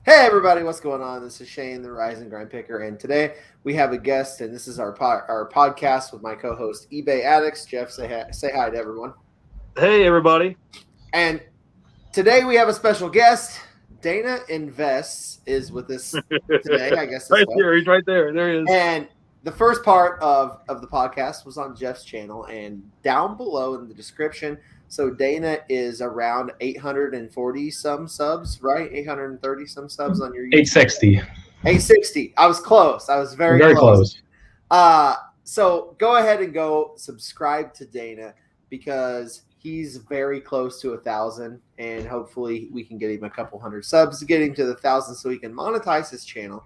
Hey everybody, what's going on? This is Shane, the Rise and Grind Picker, and today we have a guest, and this is our podcast with my co-host eBay Addicts. Jeff, say hi to everyone. Hey everybody. And today we have a special guest. Dana Invests is with us today. I guess right there, he's right there. There he is. And the first part of the podcast was on Jeff's channel, and down below in the description. So Dana is around 840 some subs, right? 830 some subs on your YouTube. 860. 860. I was close. I was very close. So go ahead and go subscribe to Dana because he's very close to 1,000, and hopefully we can get him a couple hundred subs to get him to the 1,000 so he can monetize his channel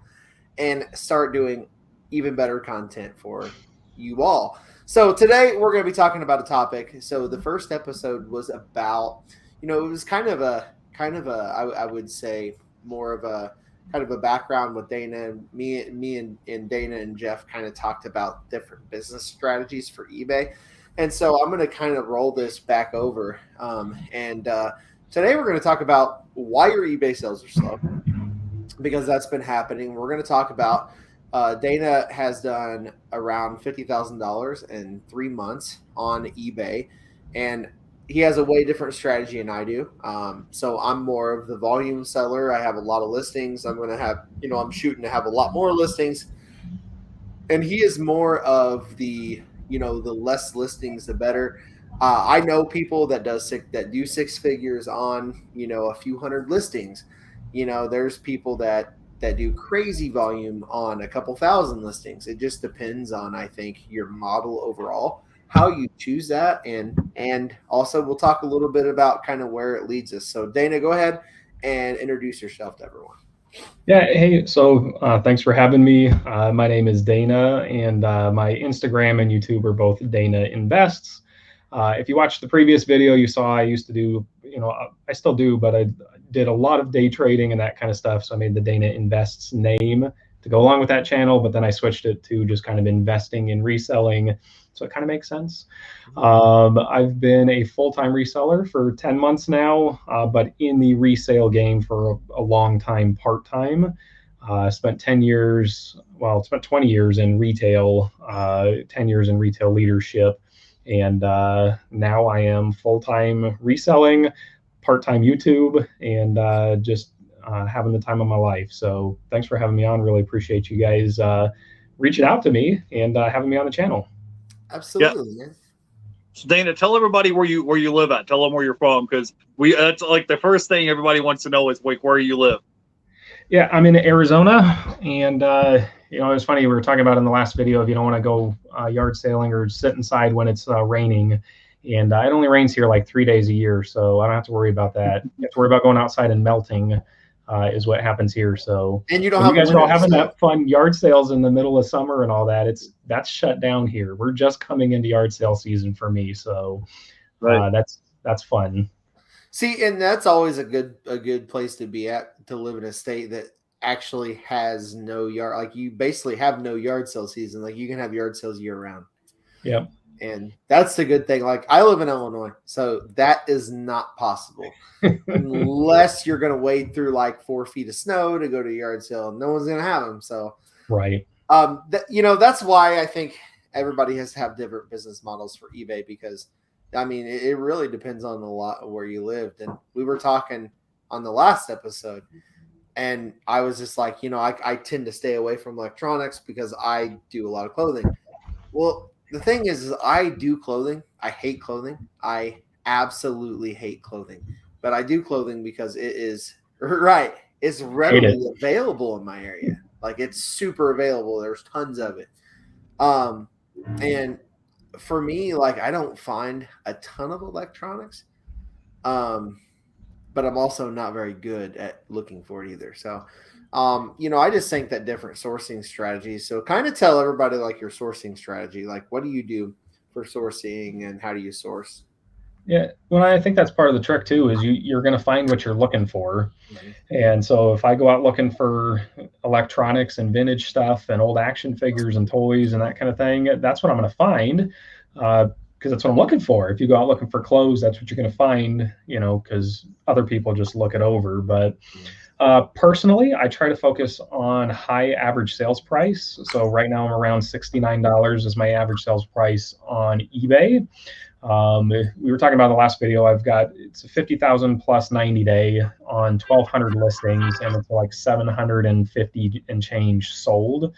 and start doing even better content for you all. So today we're going to be talking about a topic. So the first episode was about, it was kind of a, I would say more of a kind of a background with Dana and me and Dana and Jeff kind of talked about different business strategies for eBay. And so I'm going to kind of roll this back over. And today we're going to talk about why your eBay sales are slow, because that's been happening. We're going to talk about Dana has done around $50,000 in 3 months on eBay, and he has a way different strategy than I do. So I'm more of the volume seller. I have a lot of listings. I'm going to have, I'm shooting to have a lot more listings. And he is more of the, the less listings, the better. I know people that do six figures on, a few hundred listings. There's people that do crazy volume on a couple thousand listings. It just depends on, I think, your model overall, how you choose that. And also we'll talk a little bit about kind of where it leads us. So Dana, go ahead and introduce yourself to everyone. Yeah. Hey, so thanks for having me. My name is Dana, and my Instagram and YouTube are both Dana Invests. If you watched the previous video, you saw I used to do, I still do, but I did a lot of day trading and that kind of stuff. So I made the Dana Invests name to go along with that channel, but then I switched it to just kind of investing in reselling. So it kind of makes sense. I've been a full-time reseller for 10 months now, but in the resale game for a long time, part-time. Spent 20 years in retail, 10 years in retail leadership. And now I am full-time reselling, part-time YouTube, and just having the time of my life. So thanks for having me on. Really appreciate you guys reaching out to me and having me on the channel. Absolutely. Yeah. So Dana, tell everybody where you live at. Tell them where you're from, because that's like the first thing everybody wants to know is like where you live. Yeah, I'm in Arizona, and it's funny, we were talking about in the last video, if you don't want to go yard sailing or sit inside when it's raining, and it only rains here like 3 days a year, so I don't have to worry about that. You have to worry about going outside and melting is what happens here. So and you don't you guys are all having that fun yard sales in the middle of summer and all that. That's shut down here. We're just coming into yard sale season for me, so right. That's fun. See, and that's always a good place to be at, to live in a state that actually has no yard. Like you basically have no yard sale season. Like you can have yard sales year round. Yeah. And that's the good thing. Like I live in Illinois, so that is not possible unless you're going to wade through like 4 feet of snow to go to a yard sale. No one's going to have them. So, right. That's why I think everybody has to have different business models for eBay, because I mean, it really depends on a lot of where you lived. And we were talking on the last episode, and I was just like, I tend to stay away from electronics because I do a lot of clothing. Well, the thing is I do clothing. I hate clothing. I absolutely hate clothing. But I do clothing because it is right. It's readily available in my area. Like it's super available. There's tons of it. And for me, like I don't find a ton of electronics. But I'm also not very good at looking for it either. So I just think that different sourcing strategies. So kind of tell everybody like your sourcing strategy. Like what do you do for sourcing and how do you source? Yeah, well, I think that's part of the trick too, is you're going to find what you're looking for. Mm-hmm. And so if I go out looking for electronics and vintage stuff and old action figures and toys and that kind of thing, that's what I'm going to find, because that's what I'm looking for. If you go out looking for clothes, that's what you're going to find, because other people just look it over. But Personally, I try to focus on high average sales price. So right now I'm around $69 is my average sales price on eBay. We were talking about in the last video. It's a 50,000 plus 90 day on 1,200 listings, and it's like 750 and change sold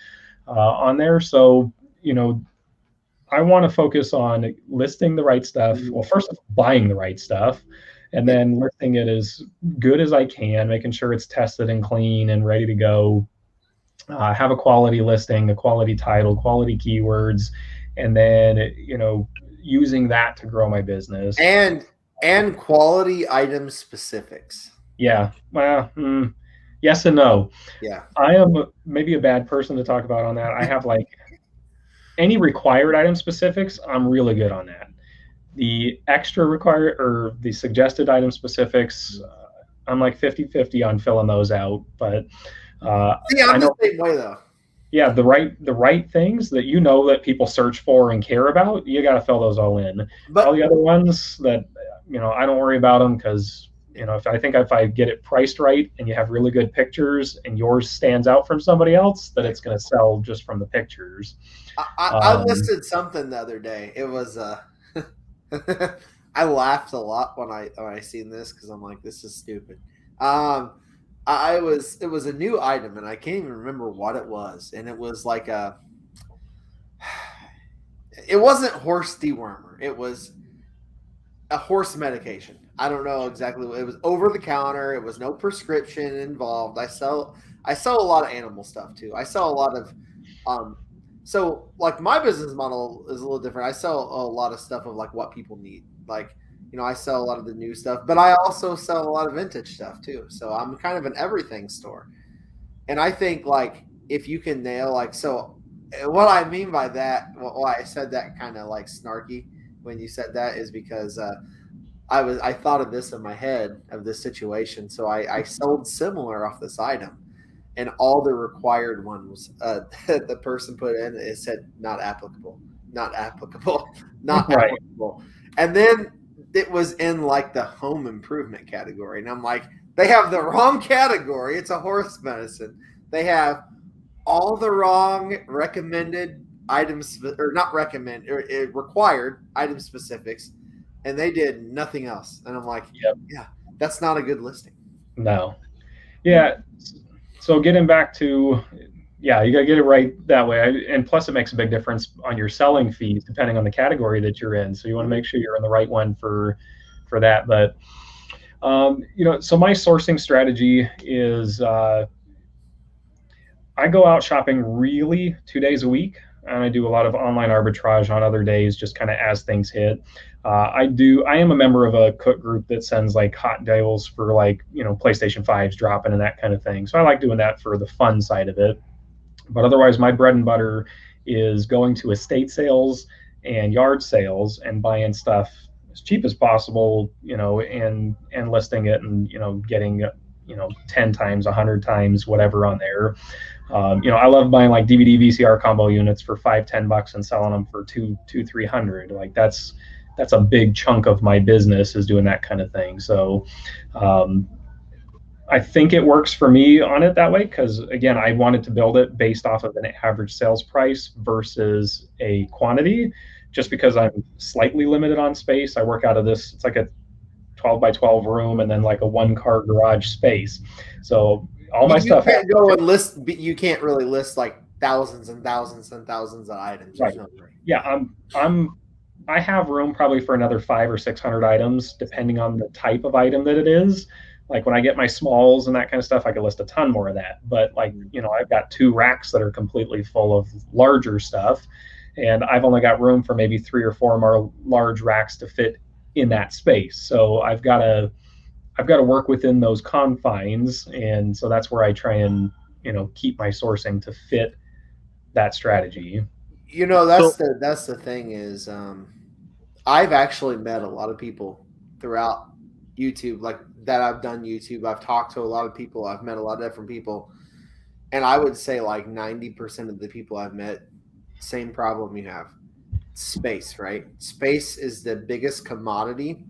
on there. So I want to focus on listing the right stuff. Well, first of all, buying the right stuff, and then listing it as good as I can, making sure it's tested and clean and ready to go. Have a quality listing, a quality title, quality keywords, and then using that to grow my business. And quality item specifics. Yeah. Well, yes and no. Yeah. I am maybe a bad person to talk about on that. I have like any required item specifics, I'm really good on that. The extra required or the suggested item specifics, I'm like 50-50 on filling those out. But see, I'm the same way though. Yeah, the right things that that people search for and care about, you got to fill those all in. But all the other ones that I don't worry about them, because if I get it priced right and you have really good pictures and yours stands out from somebody else, that it's going to sell just from the pictures. I listed something the other day. It was I laughed a lot when I seen this, because I'm like, this is stupid. It was a new item, and I can't even remember what it was, and it was like it wasn't horse dewormer. It was a horse medication. I don't know exactly what it was. Over the counter. It was no prescription involved. I sell a lot of animal stuff too. I sell a lot of so like my business model is a little different. I sell a lot of stuff of like what people need. Like, I sell a lot of the new stuff, but I also sell a lot of vintage stuff too. So I'm kind of an everything store. And I think like if you can nail so what I mean by that, why I said that kind of like snarky when you said that, is because I thought of this in my head, of this situation. So I sold similar off this item, and all the required ones the person put in, it said not applicable, not applicable, not right. applicable. And then it was in like the home improvement category. And I'm like, they have the wrong category. It's a horse medicine. They have all the wrong recommended items, or not recommend, or required item specifics, and they did nothing else. And I'm like, yep. Yeah, that's not a good listing. No. Yeah. So getting back to, you got to get it right that way. And plus it makes a big difference on your selling fees, depending on the category that you're in. So you want to make sure you're in the right one for that. But, so my sourcing strategy is, I go out shopping really 2 days a week, and I do a lot of online arbitrage on other days, just kind of as things hit. I am a member of a cook group that sends like hot deals for like, PlayStation 5s dropping and that kind of thing. So I like doing that for the fun side of it. But otherwise, my bread and butter is going to estate sales and yard sales and buying stuff as cheap as possible, and listing it, and, getting, 10 times, 100 times, whatever on there. I love buying like DVD VCR combo units for $5-10 and selling them for $200-300. Like that's a big chunk of my business, is doing that kind of thing. So I think it works for me on it that way, because again, I wanted to build it based off of an average sales price versus a quantity, just because I'm slightly limited on space. I work out of this, it's like a 12 by 12 room, and then like a 1-car garage space. So all my stuff. Can't go and list. You can't really list like thousands and thousands and thousands of items. Right. Yeah, I have room probably for another 500 or 600 items, depending on the type of item that it is. Like when I get my smalls and that kind of stuff, I could list a ton more of that. But like, I've got 2 racks that are completely full of larger stuff, and I've only got room for maybe 3 or 4 more large racks to fit in that space. So I've got to work within those confines, and so that's where I try and keep my sourcing to fit that strategy. That's the thing is, I've actually met a lot of people throughout YouTube, like that I've done YouTube. I've talked to a lot of people. I've met a lot of different people, and I would say like 90% of the people I've met, same problem you have: space. Right? Space is the biggest commodity.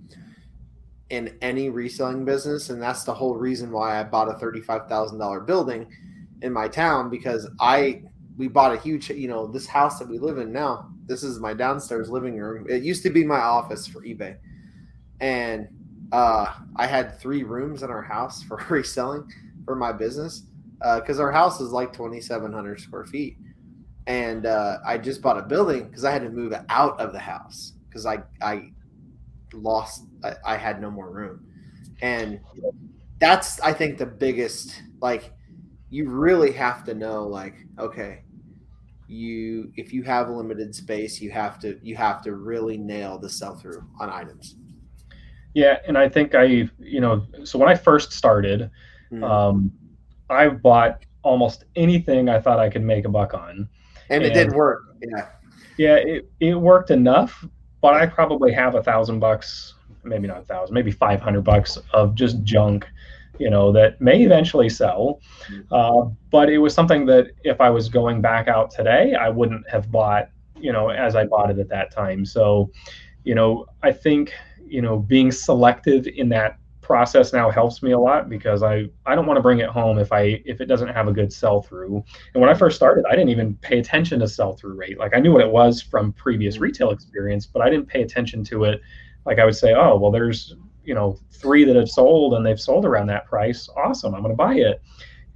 in any reselling business, and that's the whole reason why I bought a $35,000 building in my town, because we bought a huge, this house that we live in now. This is my downstairs living room. It used to be my office for eBay, and I had 3 rooms in our house for reselling for my business, because our house is like 2,700 square feet. And I just bought a building because I had to move out of the house because I had no more room. And that's, I think, the biggest, like, you really have to know, like, okay, if you have limited space, you have to really nail the sell-through on items. Yeah, and I think so when I first started, I bought almost anything I thought I could make a buck on. And it didn't work. Yeah. Yeah, it worked enough, but I probably have $1,000, maybe not 1,000, maybe $500 of just junk, that may eventually sell. But it was something that if I was going back out today, I wouldn't have bought, as I bought it at that time. So, I think, being selective in that process now helps me a lot, because I don't want to bring it home if it doesn't have a good sell-through. And when I first started, I didn't even pay attention to sell-through rate. Like, I knew what it was from previous retail experience, but I didn't pay attention to it. Like, I would say, oh, well, there's 3 that have sold and they've sold around that price. Awesome, I'm going to buy it.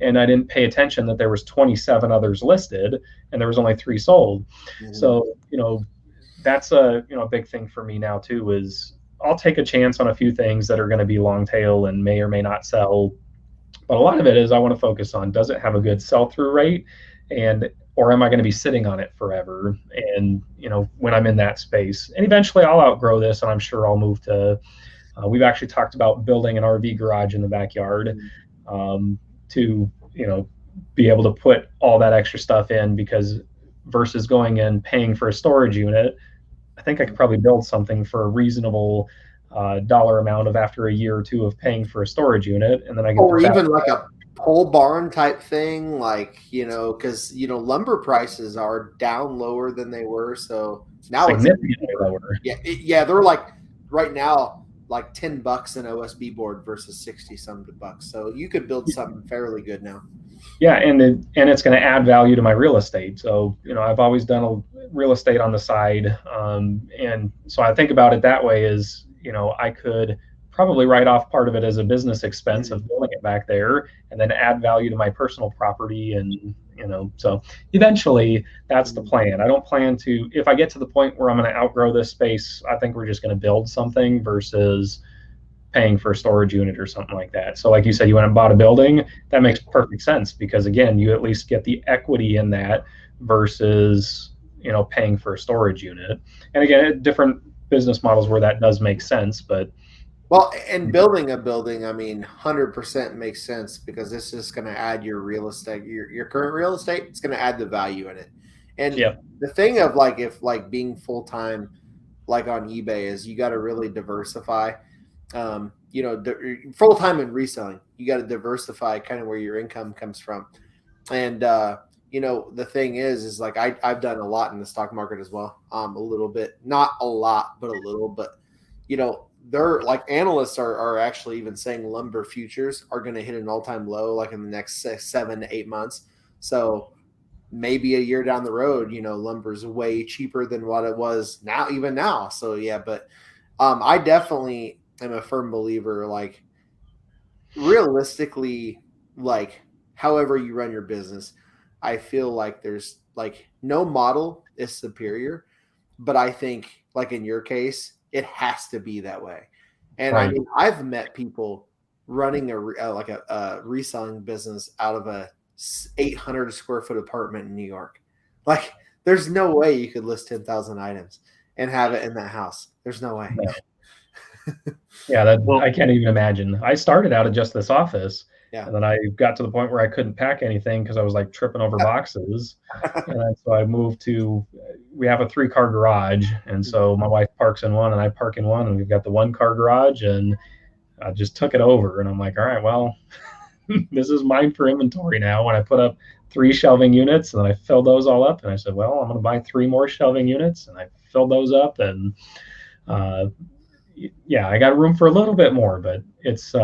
And I didn't pay attention that there was 27 others listed and there was only 3 sold. So that's a big thing for me now too, is I'll take a chance on a few things that are going to be long tail and may or may not sell. But a lot of it is I want to focus on, does it have a good sell-through rate, or am I going to be sitting on it forever? And when I'm in that space, and eventually I'll outgrow this, and I'm sure I'll move to. We've actually talked about building an RV garage in the backyard to be able to put all that extra stuff in, because versus going and paying for a storage unit, I think I could probably build something for a reasonable dollar amount of after a year or 2 of paying for a storage unit, and then I can. Or even like a pole barn type thing, like because lumber prices are down lower than they were, so now significantly lower. Yeah, they're like right now like $10 an OSB board versus 60 some bucks. So you could build something fairly good now. Yeah, and it's going to add value to my real estate. So I've always done a real estate on the side, and so I think about it that way. Is I could probably write off part of it as a business expense of building it back there, and then add value to my personal property, and so eventually that's the plan. I don't plan to, if I get to the point where I'm going to outgrow this space, I think we're just going to build something versus paying for a storage unit or something like that. So like you said, you went and bought a building, that makes perfect sense, because again, you at least get the equity in that versus paying for a storage unit. And again, different business models where that does make sense, but well, and building a building, 100% makes sense, because this is going to add your real estate, your current real estate. It's going to add the value in it. And the thing of if being full time, like on eBay, is you got to really diversify. Full time in reselling, you got to diversify kind of where your income comes from. And the thing is like I've done a lot in the stock market as well. A little bit, not a lot, but a little. But they're like, analysts are actually even saying lumber futures are going to hit an all-time low like in the next 7 to 8 months. So maybe a year down the road, lumber's way cheaper than what it was even now. So yeah, but I definitely am a firm believer, like, realistically, like, however you run your business, I feel like there's like no model is superior, but I think like in your case, it has to be that way. And right. I've met people running a reselling business out of a 800 square foot apartment in New York. Like, there's no way you could list 10,000 items and have it in that house. There's no way. No. Yeah, I can't even imagine. I started out at just this office, and then I got to the point where I couldn't pack anything because I was like tripping over boxes. And so I moved to, we have a 3-car garage, and so my wife parks in one and I park in one, and we've got the 1-car garage, and I just took it over, and I'm like, all right, well, this is mine for inventory now. When I put up 3 shelving units, and then I filled those all up, and I said, well, I'm going to buy 3 more shelving units, and I filled those up, and yeah, I got room for a little bit more, but it's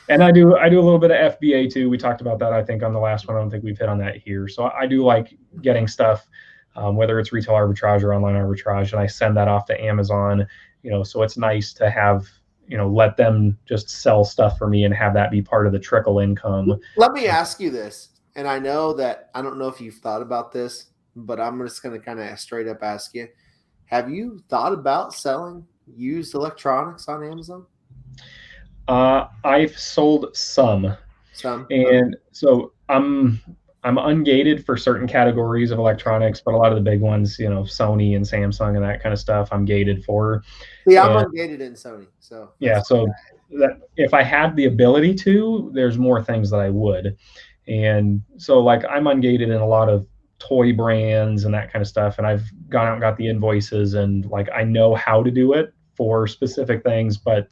and I do a little bit of FBA too. We talked about that, I think, on the last one. I don't think we've hit on that here. So I do like getting stuff, whether it's retail arbitrage or online arbitrage, and I send that off to Amazon. So it's nice to have, let them just sell stuff for me and have that be part of the trickle income. Let me ask you this, and I know that I don't know if you've thought about this, but I'm just going to kind of straight up ask you: have you thought about selling used electronics on Amazon? I've sold some. And so I'm ungated for certain categories of electronics, but a lot of the big ones, Sony and Samsung and that kind of stuff, I'm gated for. Yeah, I'm ungated in Sony. So yeah, so that if I had the ability to, there's more things that I would. And so like I'm ungated in a lot of toy brands and that kind of stuff. And I've gone out and got the invoices, and like I know how to do it for specific things, but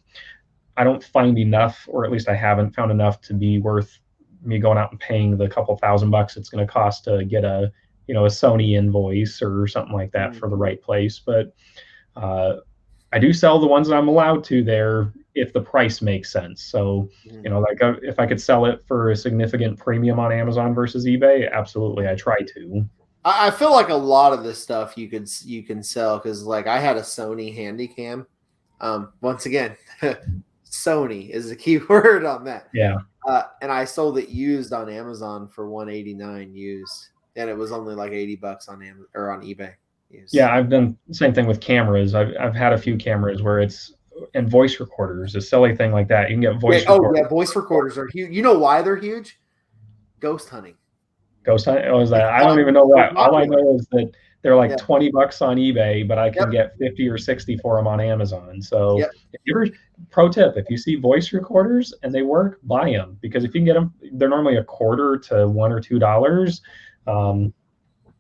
I don't find enough, or at least I haven't found enough to be worth me going out and paying the couple $1,000 it's going to cost to get a Sony invoice or something like that for the right place. But I do sell the ones that I'm allowed to there if the price makes sense. So, like if I could sell it for a significant premium on Amazon versus eBay, absolutely, I try to. I feel like a lot of this stuff you can sell, because like I had a Sony Handycam. Once again, Sony is the key word on that. Yeah. And I sold it used on Amazon for $189 used, and it was only like $80 on Amazon or on eBay. Used. Yeah, I've done the same thing with cameras. I've had a few cameras where it's, and voice recorders, a silly thing like that. You can get voice recorders. Oh yeah, voice recorders are huge. You know why they're huge? Ghost hunting. Ghost hunting? Oh, is that? I don't even know why. All I know is that they're like $20 on eBay, but I can get 50 or 60 for them on Amazon. So pro tip, if you see voice recorders and they work, buy them, because if you can get them, they're normally $1 to $1 or $2.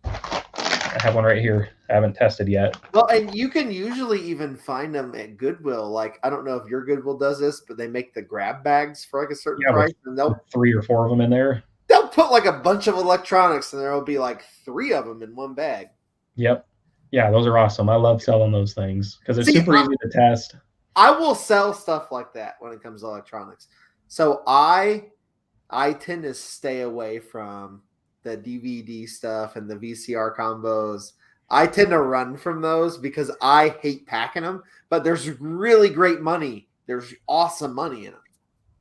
I have one right here. I haven't tested yet. Well, and you can usually even find them at Goodwill. Like, I don't know if your Goodwill does this, but they make the grab bags for like a certain price, and they'll 3 or 4 of them in there. They'll put like a bunch of electronics, and there'll be like 3 of them in one bag. Yep. Yeah, those are awesome. I love selling those things because it's super easy to test. I will sell stuff like that when it comes to electronics. So I tend to stay away from the DVD stuff and the VCR combos. I tend to run from those because I hate packing them, but there's really great money. There's awesome money in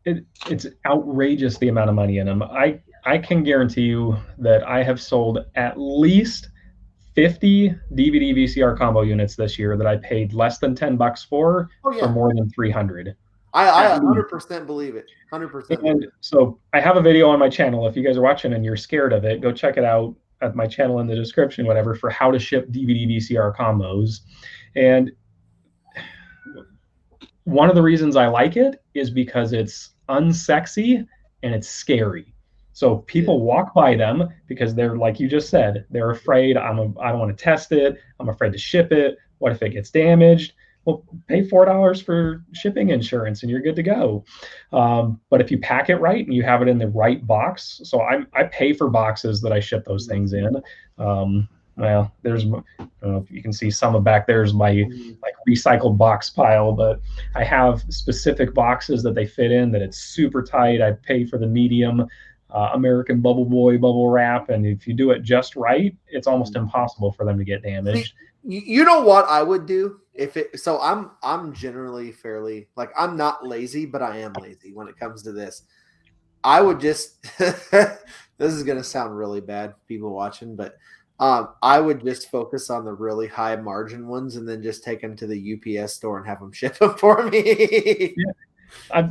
them. It's outrageous the amount of money in them. I can guarantee you that I have sold at least 50 DVD VCR combo units this year that I paid less than $10 for more than 300. I 100% believe it. 100%. And so I have a video on my channel. If you guys are watching and you're scared of it, go check it out at my channel in the description, whatever, for how to ship DVD VCR combos. And one of the reasons I like it is because it's unsexy and it's scary. So people walk by them because they're, like you just said, they're afraid. I don't want to test it. I'm afraid to ship it. What if it gets damaged? Well, pay $4 for shipping insurance and you're good to go. But if you pack it right and you have it in the right box, so I pay for boxes that I ship those things in. Well, there's, I don't know if you can see some of back there's my like recycled box pile, but I have specific boxes that they fit in that it's super tight. I pay for the medium American Bubble Boy bubble wrap, and if you do it just right, it's almost impossible for them to get damaged. You know what I would do if it? So I'm generally fairly, like, I'm not lazy, but I am lazy when it comes to this. I would just this is gonna sound really bad, people watching, but I would just focus on the really high margin ones and then just take them to the UPS store and have them ship them for me. I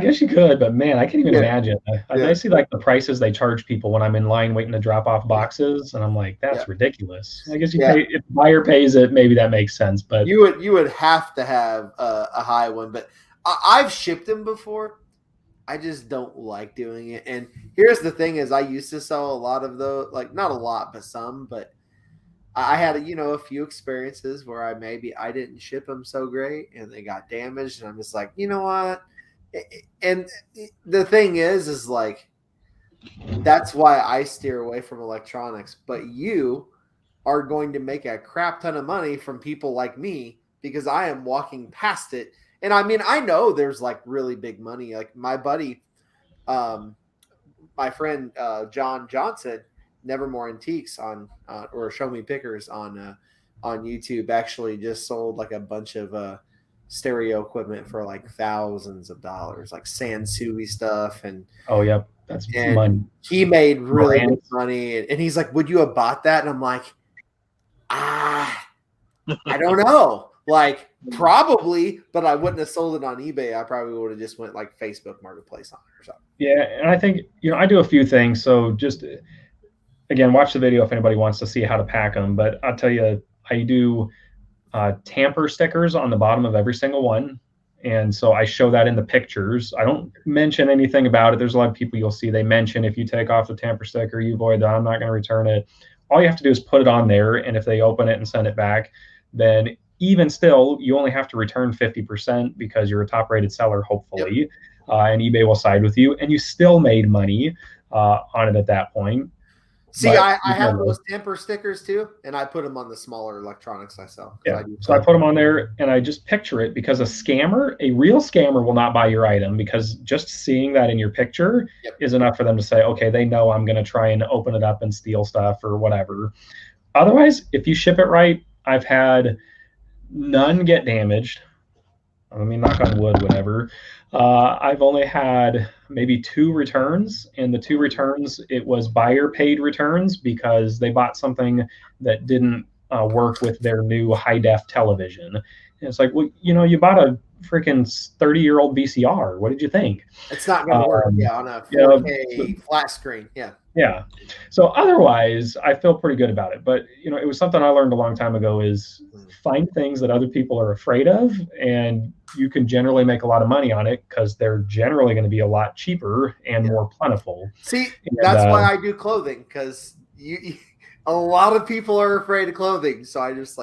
guess you could, but man, I can't even imagine. I see like the prices they charge people when I'm in line waiting to drop off boxes, and I'm like, that's ridiculous. I guess you pay, if the buyer pays it, maybe that makes sense. But you would have to have a high one. But I've shipped them before. I just don't like doing it. And here's the thing: is I used to sell a lot of those, like not a lot, but some. But I had a few experiences where I didn't ship them so great and they got damaged, and I'm just like, you know what? And the thing is like, that's why I steer away from electronics. But you are going to make a crap ton of money from people like me because I am walking past it. And I mean, I know there's like really big money. Like my buddy, my friend John Johnson, Nevermore Antiques or Show Me Pickers on YouTube, actually just sold like a bunch of stereo equipment for like thousands of dollars, like Sansui stuff. And oh yeah, that's money. He made really good money, and he's like, "Would you have bought that?" And I'm like, I don't know. Like, probably, but I wouldn't have sold it on eBay. I probably would have just went like Facebook Marketplace on it or something. Yeah, and I think, I do a few things. So just, again, watch the video if anybody wants to see how to pack them. But I'll tell you, I do tamper stickers on the bottom of every single one. And so I show that in the pictures. I don't mention anything about it. There's a lot of people you'll see, they mention if you take off the tamper sticker, you void that, I'm not going to return it. All you have to do is put it on there. And if they open it and send it back, then even still, you only have to return 50% because you're a top-rated seller, hopefully, yep. And eBay will side with you, and you still made money on it at that point. See, I have those tamper stickers too, and I put them on the smaller electronics I sell. Yeah, so I put them on there, and I just picture it because a real scammer will not buy your item, because just seeing that in your picture yep. is enough for them to say, okay, they know I'm going to try and open it up and steal stuff or whatever. Otherwise, if you ship it right, I've had none get damaged. I mean, knock on wood, whatever. I've only had maybe 2 returns, and the 2 returns, it was buyer paid returns because they bought something that didn't work with their new high def television. And it's like, well, you bought a freaking 30-year-old VCR. What did you think? It's not going to work. Yeah, on a 4K flat screen. Yeah. Yeah. So otherwise, I feel pretty good about it. But, it was something I learned a long time ago, is find things that other people are afraid of, and you can generally make a lot of money on it because they're generally going to be a lot cheaper and more plentiful. See, that's why I do clothing, because a lot of people are afraid of clothing. So I just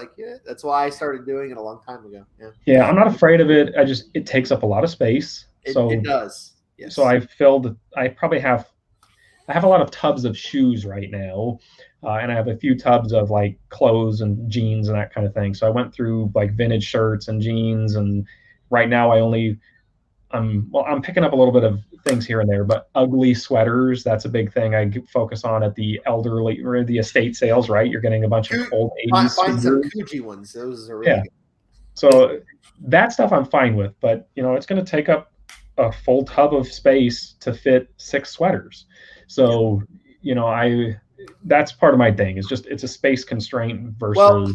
that's why I started doing it a long time ago. Yeah, I'm not afraid of it. It takes up a lot of space. It does. Yes. So I probably have a lot of tubs of shoes right now, and I have a few tubs of like clothes and jeans and that kind of thing. So I went through like vintage shirts and jeans, and right now I'm picking up a little bit of things here and there, but ugly sweaters, that's a big thing I focus on at the elderly or the estate sales, right? You're getting a bunch of old 80s. Find some Gucci ones. Those are really good. So that stuff I'm fine with, but it's going to take up a full tub of space to fit 6 sweaters. So, that's part of my thing. It's a space constraint versus. Well,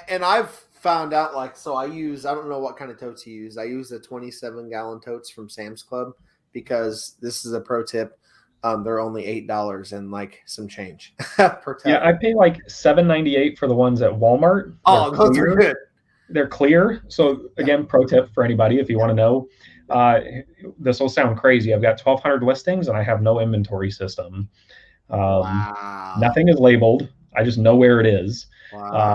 and I've found out I don't know what kind of totes you use. I use the 27-gallon totes from Sam's Club, because this is a pro tip. They're only $8 and like some change per tote. Yeah, I pay like $7.98 for the ones at Walmart. Oh, those are good. They're clear. So again, pro tip for anybody if you want to know. This will sound crazy. I've got 1,200 listings and I have no inventory system. Wow. Nothing is labeled. I just know where it is. Wow.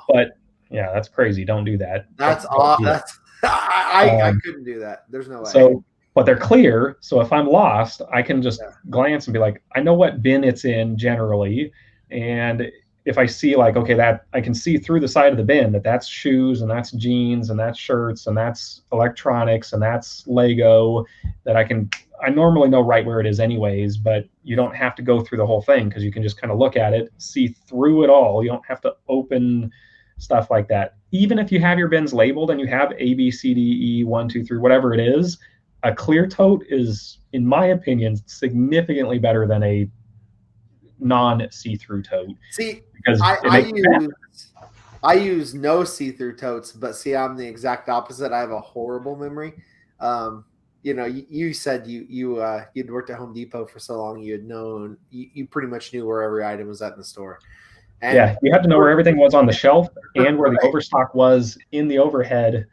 But yeah, that's crazy. Don't do that. That's awesome. I couldn't do that. There's no way. So, but they're clear. So if I'm lost, I can just glance and be like, I know what bin it's in generally. And if I see okay, that I can see through the side of the bin that's shoes and that's jeans and that's shirts and that's electronics and that's Lego, that I normally know right where it is anyways, but you don't have to go through the whole thing because you can just kind of look at it, see through it all. You don't have to open stuff like that. Even if you have your bins labeled and you have A, B, C, D, E, 1, 2, 3, whatever it is, a clear tote is, in my opinion, significantly better than a non-see-through tote. See, because I use no see-through totes, but see, I'm the exact opposite. I have a horrible memory. You said you'd worked at Home Depot for so long, you pretty much knew where every item was at in the store. And yeah, you had to know where everything was on the shelf and where the overstock was in the overhead.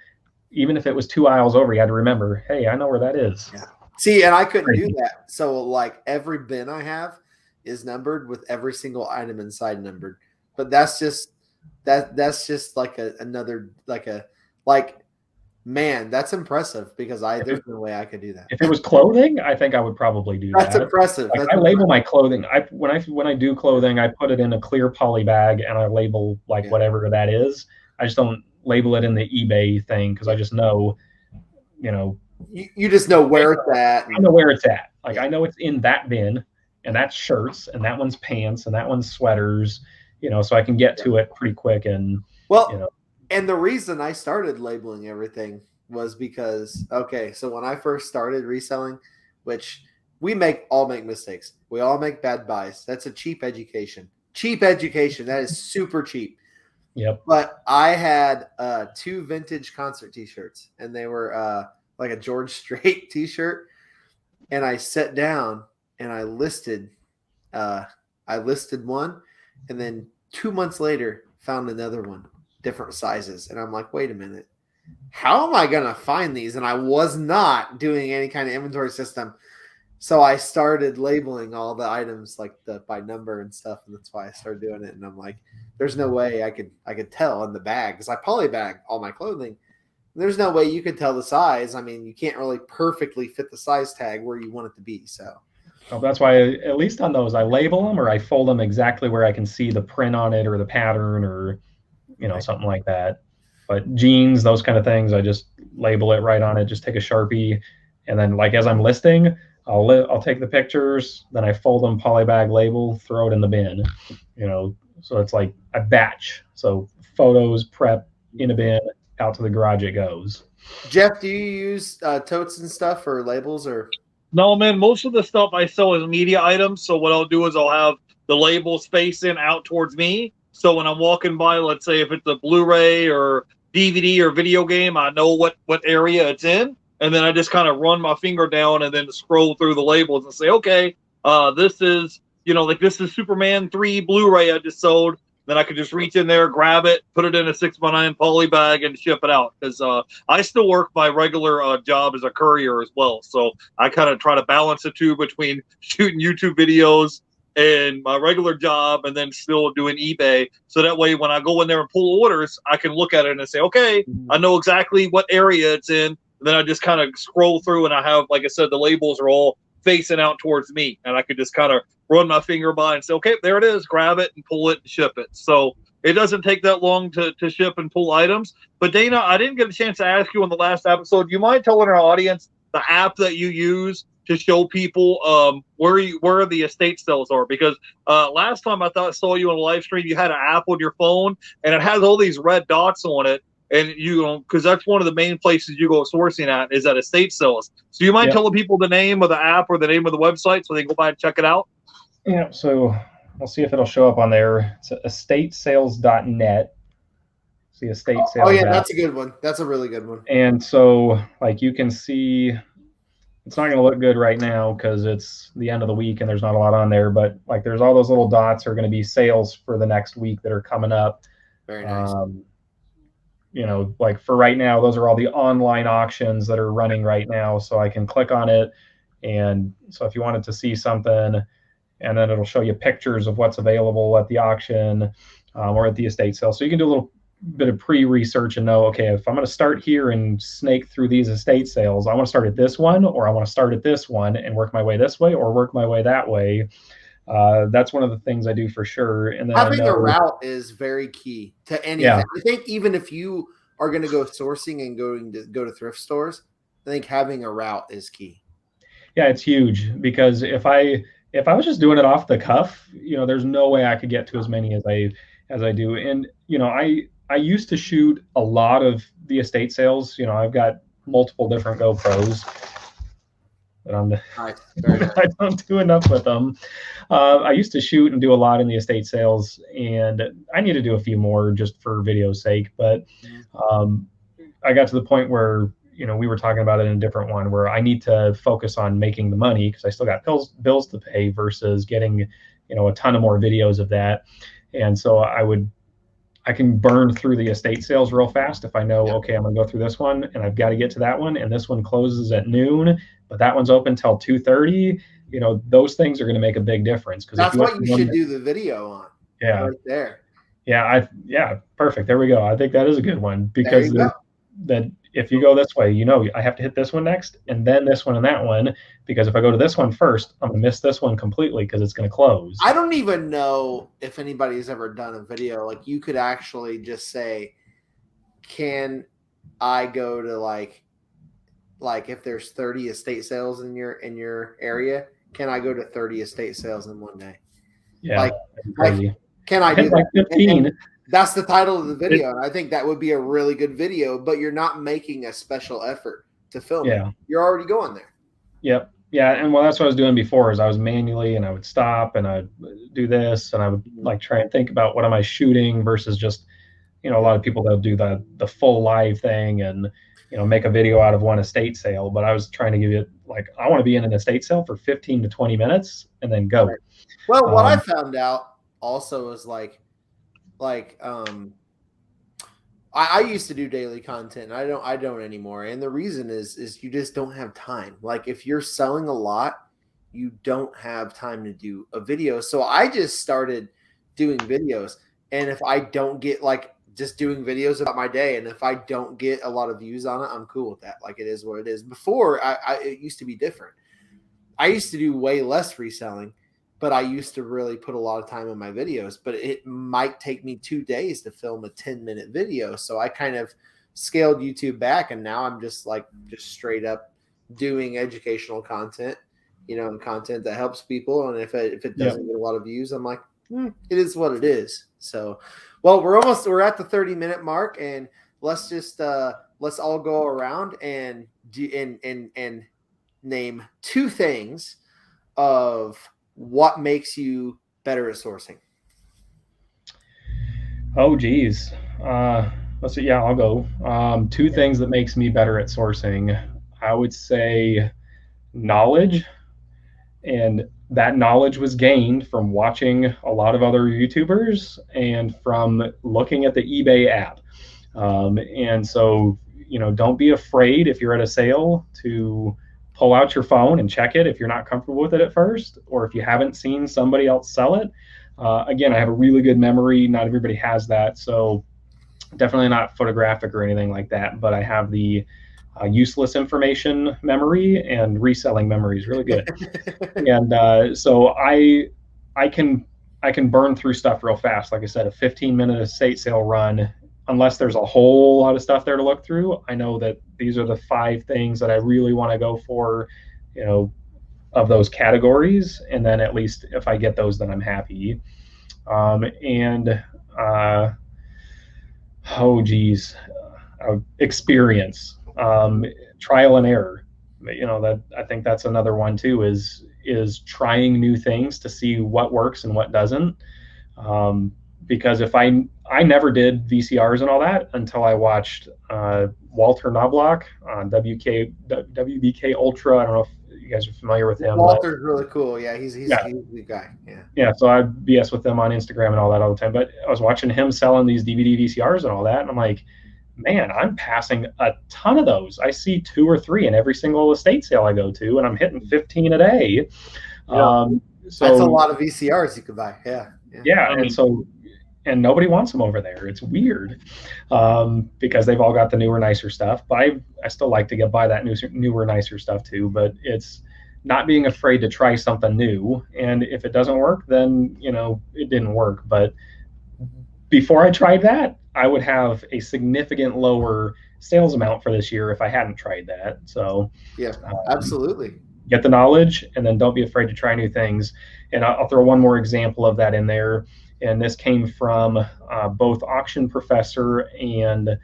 Even if it was 2 aisles over, you had to remember, hey, I know where that is. Yeah. See, and I couldn't do that. So every bin I have is numbered with every single item inside numbered. But that's just man, that's impressive, because there's no way I could do that. If it was clothing, I think I would probably do that. That's impressive. I label my clothing. When I do clothing, I put it in a clear poly bag and I label whatever that is. I just don't label it in the eBay thing because I just know, you know, you just know where it's at. I know where it's at. Like I know it's in that bin, and that's shirts, and that one's pants, and that one's sweaters. You know, so I can get to it pretty quick. And well, you know, and the reason I started labeling everything was because so when I first started reselling, which we all make mistakes. We all make bad buys. That's a cheap education. Cheap education. That is super cheap. Yep. But I had 2 vintage concert T-shirts, and they were like a George Strait T-shirt. And I sat down and I listed one, and then 2 months later found another one, different sizes, and I'm like, wait a minute, how am I gonna find these? And I was not doing any kind of inventory system. So I started labeling all the items like by number and stuff, and that's why I started doing it. And I'm like, there's no way I could tell in the bag because I polybag all my clothing. There's no way you could tell the size. I mean, you can't really perfectly fit the size tag where you want it to be. So that's why at least on those I label them or I fold them exactly where I can see the print on it or the pattern or something like that. But jeans, those kind of things, I just label it right on it. Just take a Sharpie, and then like as I'm listing, I'll take the pictures, then I fold them, polybag label, throw it in the bin. So it's like a batch. So photos, prep, in a bin, out to the garage it goes. Jeff, do you use totes and stuff for labels or? No, man. Most of the stuff I sell is media items. So what I'll do is I'll have the labels facing out towards me. So when I'm walking by, let's say if it's a Blu-ray or DVD or video game, I know what area it's in. And then I just kind of run my finger down and then scroll through the labels and say, okay, this is, this is Superman 3 Blu-ray I just sold. Then I could just reach in there, grab it, put it in a 6x9 poly bag and ship it out. Because I still work my regular job as a courier as well. So I kind of try to balance the two between shooting YouTube videos and my regular job and then still doing eBay. So that way when I go in there and pull orders, I can look at it and say, okay, I know exactly what area it's in. And then I just kind of scroll through and I have, like I said, the labels are all facing out towards me. And I could just kind of run my finger by and say, okay, there it is, grab it and pull it and ship it. So it doesn't take that long to ship and pull items. But Dana, I didn't get a chance to ask you on the last episode. Do you mind telling our audience the app that you use to show people where the estate sales are? Because last time I saw you on a live stream, you had an app on your phone and it has all these red dots on it. And because that's one of the main places you go sourcing at is at estate sales. So you mind telling people the name of the app or the name of the website so they can go by and check it out? Yeah, so we'll see if it'll show up on there. It's estatesales.net. See estate sales. Oh yeah, that's a good one. That's a really good one. And so like you can see, it's not going to look good right now because it's the end of the week and there's not a lot on there. But like there's all those little dots are going to be sales for the next week that are coming up. Very nice. Like for right now, those are all the online auctions that are running right now. So I can click on it. And so if you wanted to see something, and then it'll show you pictures of what's available at the auction or at the estate sale. So you can do a little bit of pre-research and know, okay, if I'm going to start here and snake through these estate sales, I want to start at this one, or I want to start at this one and work my way this way or work my way that way. That's one of the things I do for sure. And then having a route is very key to anything. Yeah. I think even if you are going to go sourcing and go to thrift stores, I think having a route is key. Yeah, it's huge because if I was just doing it off the cuff, there's no way I could get to as many as I do. And I used to shoot a lot of the estate sales. I've got multiple different GoPros. But I don't do enough with them. I used to shoot and do a lot in the estate sales, and I need to do a few more just for video's sake. But I got to the point where we were talking about it in a different one where I need to focus on making the money because I still got bills to pay versus getting a ton of more videos of that. And so I can burn through the estate sales real fast if I know, okay, I'm gonna go through this one and I've got to get to that one, and this one closes at noon, but that one's open till 2:30. Those things are going to make a big difference. That's what you should do the video on. Yeah, right there. Yeah, perfect. There we go. I think that is a good one because that if you go this way, I have to hit this one next and then this one and that one, because if I go to this one first, I'm gonna miss this one completely because it's gonna close. I don't even know if anybody's ever done a video like you could actually just say, can I go to like if there's 30 estate sales in your area, can I go to 30 estate sales in one day? Yeah, like can I do that? Like 15. And that's the title of the video, and I think that would be a really good video. But you're not making a special effort to film it. You're already going there. Yep. Yeah, and well, that's what I was doing before. Is I was manually, and I would stop, and I'd do this, and I would like try and think about what am I shooting versus just, a lot of people that do the full live thing and make a video out of one estate sale. But I was trying to give it like I want to be in an estate sale for 15 to 20 minutes and then go. Right. Well, what I found out also is I used to do daily content. I don't anymore. And the reason is you just don't have time. Like if you're selling a lot, you don't have time to do a video. So I just started doing videos. And if I don't get just doing videos about my day, and if I don't get a lot of views on it, I'm cool with that. Like it is what it is. Before it used to be different. I used to do way less reselling, but I used to really put a lot of time in my videos. But it might take me 2 days to film a 10-minute video. So I kind of scaled YouTube back, and now I'm just straight up doing educational content, and content that helps people. And if it doesn't get a lot of views, I'm like, it is what it is. So, well, we're at the 30-minute mark, and let's all go around and name 2 things of what makes you better at sourcing. Oh, geez. Let's see. Yeah, I'll go. 2 things that makes me better at sourcing. I would say knowledge, and that knowledge was gained from watching a lot of other YouTubers and from looking at the eBay app. And so, don't be afraid if you're at a sale to pull out your phone and check it if you're not comfortable with it at first, or if you haven't seen somebody else sell it. Again, I have a really good memory. Not everybody has that. So definitely not photographic or anything like that, but I have the useless information memory, and reselling memory is really good. And so I can burn through stuff real fast. Like I said, a 15-minute estate sale run, unless there's a whole lot of stuff there to look through, I know that these are the 5 things that I really want to go for, of those categories. And then at least if I get those, then I'm happy. Experience, trial and error. That I think that's another one too, is trying new things to see what works and what doesn't. Because if I never did VCRs and all that until I watched Walter Knobloch on WBK Ultra. I don't know if you guys are familiar with him. Walter's really cool. Yeah, he's a good guy. Yeah. So I BS with them on Instagram and all that all the time. But I was watching him selling these DVD VCRs and all that, and I'm like, man, I'm passing a ton of those. I see 2 or 3 in every single estate sale I go to, and I'm hitting 15 a day. Yeah. So that's a lot of VCRs you could buy. Yeah. And nobody wants them over there. It's weird, because they've all got the newer, nicer stuff. But I still like to buy that newer, nicer stuff too. But it's not being afraid to try something new. And if it doesn't work, then it didn't work. But before I tried that, I would have a significant lower sales amount for this year if I hadn't tried that. So yeah, absolutely. Get the knowledge, and then don't be afraid to try new things. And I'll throw one more example of that in there. And this came from both Auction Professor and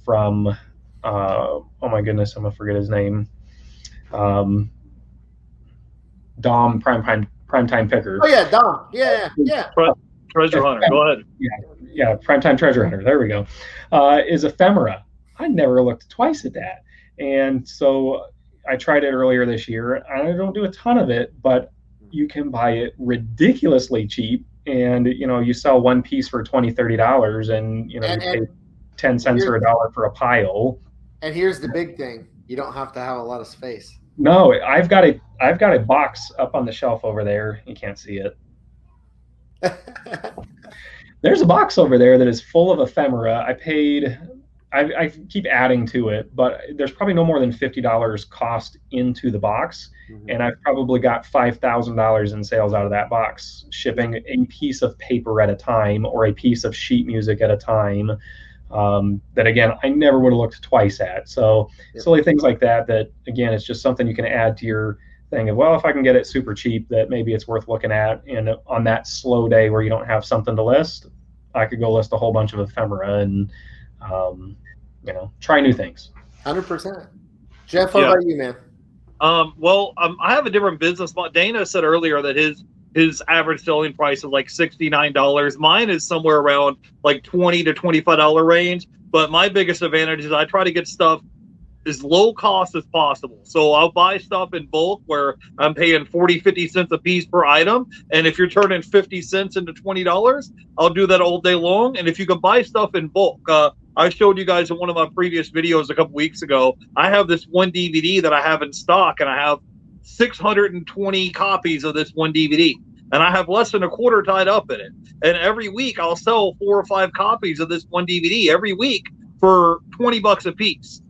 from, oh my goodness, I'm going to forget his name, Dom Primetime Picker. Oh, yeah, Dom. Yeah. Treasure Hunter. Go ahead. Yeah, Primetime Treasure Hunter. There we go. Is ephemera. I never looked twice at that. And so I tried it earlier this year. I don't do a ton of it, but you can buy it ridiculously cheap. And you sell one piece for $20-$30, and you pay 10 cents or $1 for a pile. And here's the big thing: you don't have to have a lot of space. No, I've got a box up on the shelf over there. You can't see it. There's a box over there that is full of ephemera. I keep adding to it, but there's probably no more than $50 cost into the box. Mm-hmm. And I've probably got $5,000 in sales out of that box, shipping a piece of paper at a time or a piece of sheet music at a time. that again, I never would have looked twice at. So silly things like that, again, it's just something you can add to your thing of, well, if I can get it super cheap, that maybe it's worth looking at. And on that slow day where you don't have something to list, I could go list a whole bunch of ephemera and, try new things. 100%. Jeff, what about you, man? I have a different business model. Dana said earlier that his average selling price is like $69. Mine is somewhere around like $20 to $25 range. But my biggest advantage is I try to get stuff as low cost as possible. So I'll buy stuff in bulk where I'm paying 40, 50 cents a piece per item. And if you're turning 50 cents into $20, I'll do that all day long. And if you can buy stuff in bulk, I showed you guys in one of my previous videos a couple weeks ago, I have this one DVD that I have in stock, and I have 620 copies of this one DVD. And I have less than a quarter tied up in it. And every week I'll sell 4 or 5 copies of this one DVD every week for $20 a piece.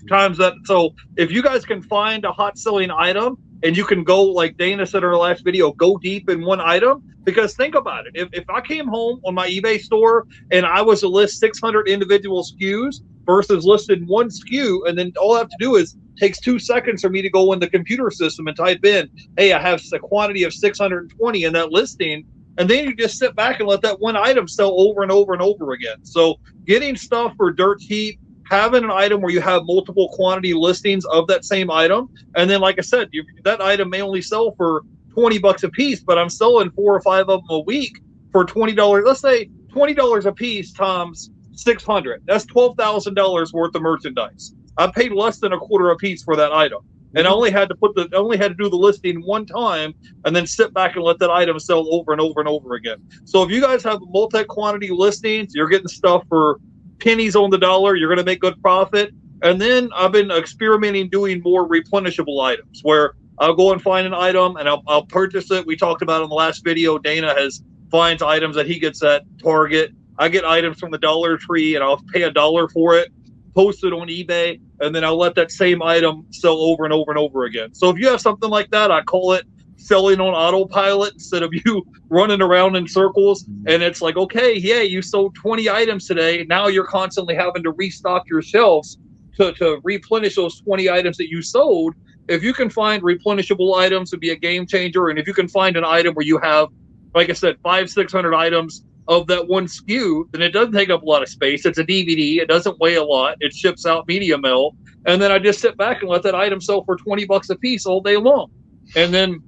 Times that. So if you guys can find a hot selling item and you can go, like Dana said in her last video, go deep in one item, because think about it. If I came home on my eBay store and I was to list 600 individual SKUs versus listing one SKU, and then all I have to do is takes 2 seconds for me to go in the computer system and type in, hey, I have a quantity of 620 in that listing. And then you just sit back and let that one item sell over and over and over again. So getting stuff for dirt cheap, having an item where you have multiple quantity listings of that same item. And then, like I said, that item may only sell for $20 a piece, but I'm selling 4 or 5 of them a week for $20. Let's say $20 a piece times 600. That's $12,000 worth of merchandise. I paid less than a quarter a piece for that item. And I only had to do the listing one time and then sit back and let that item sell over and over and over again. So if you guys have multi-quantity listings, you're getting stuff for pennies on the dollar, you're going to make good profit. And then I've been experimenting doing more replenishable items where I'll go and find an item and I'll purchase it. We talked about in the last video, Dana finds items that he gets at Target. I get items from the Dollar Tree and I'll pay $1 for it, post it on eBay, and then I'll let that same item sell over and over and over again. So if you have something like that, I call it selling on autopilot instead of you running around in circles. And it's like, okay, yeah, you sold 20 items today. Now you're constantly having to restock your shelves to replenish those 20 items that you sold. If you can find replenishable items, would be a game changer. And if you can find an item where you have, like I said, 500-600 items of that one SKU, then it doesn't take up a lot of space. It's a DVD. It doesn't weigh a lot. It ships out media mail. And then I just sit back and let that item sell for $20 a piece all day long. And then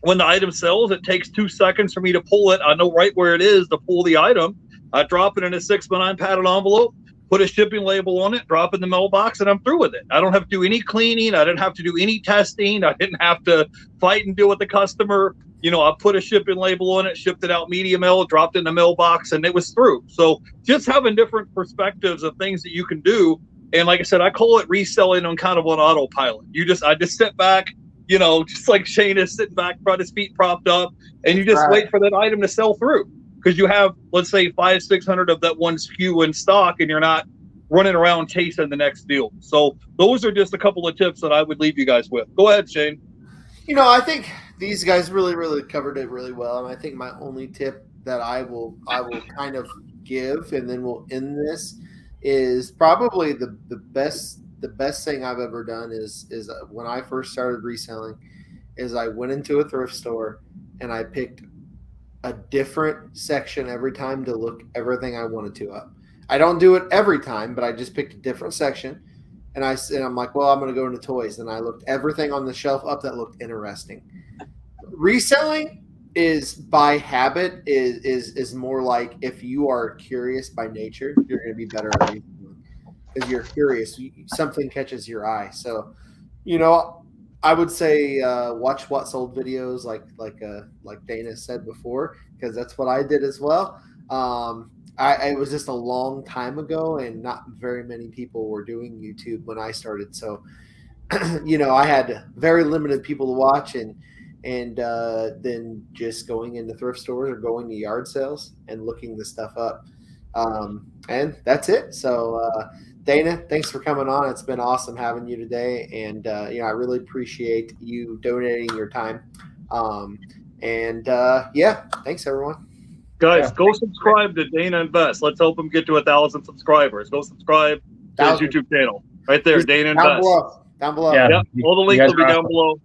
when the item sells, it takes 2 seconds for me to pull it. I know right where it is to pull the item. I drop it in a 6x9 padded envelope, put a shipping label on it, drop it in the mailbox, and I'm through with it. I don't have to do any cleaning. I didn't have to do any testing. I didn't have to fight and deal with the customer. I put a shipping label on it, shipped it out media mail, dropped it in the mailbox, and it was through. So just having different perspectives of things that you can do. And like I said, I call it reselling on kind of on autopilot. I just sit back, just like Shane is sitting back, got his feet propped up, and you just wait for that item to sell through. Because you have, let's say, 500-600 of that one SKU in stock, and you're not running around chasing the next deal. So those are just a couple of tips that I would leave you guys with. Go ahead, Shane. I think these guys really, really covered it really well. And I think my only tip that I will kind of give, and then we'll end this, is probably the best thing I've ever done is when I first started reselling, is I went into a thrift store and I picked a different section every time to look everything I wanted to up. I don't do it every time, but I just picked a different section. And I'm like, well, I'm going to go into toys. And I looked everything on the shelf up that looked interesting. Reselling is by habit, is more like, if you are curious by nature, you're going to be better at reselling because you're curious. Something catches your eye. So, I would say watch what sold videos like Dana said before, because that's what I did as well. It was just a long time ago, and not very many people were doing YouTube when I started. So, I had very limited people to watch, and then just going into thrift stores or going to yard sales and looking the stuff up. And that's it. So, Dana, thanks for coming on. It's been awesome having you today. And, I really appreciate you donating your time. Thanks, everyone. Guys, go subscribe to Dana Invest. Let's help him get to 1,000 subscribers. Go subscribe to his YouTube channel. Right there, Dana down Invest. below. Down below. Yeah. Yep. All the links will be down below.